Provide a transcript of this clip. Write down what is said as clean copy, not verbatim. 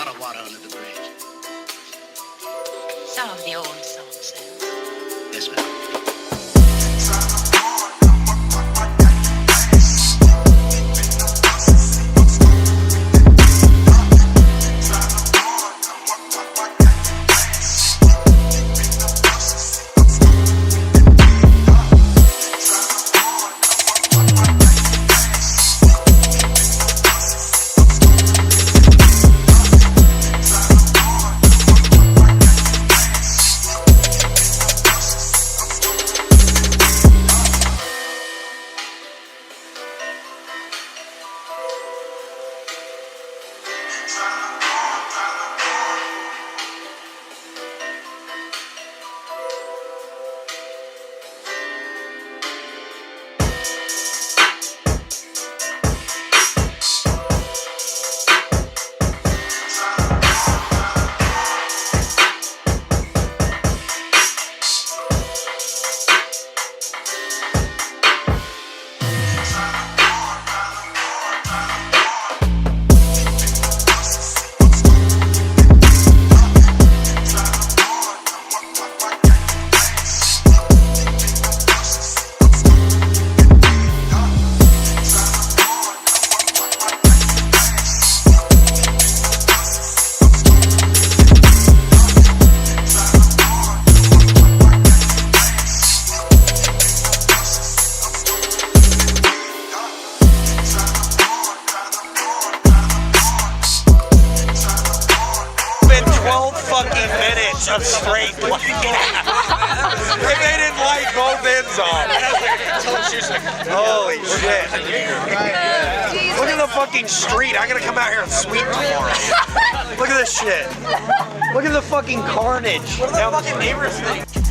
lot of water under the bridge. Some of the old songs, sir. Yes, ma'am. Fucking minutes of straight black. And they didn't light both ends off. Holy shit. Look at the fucking street. I gotta come out here and sweep tomorrow. Look at this shit. Look at the fucking carnage. What do the fucking neighbors think?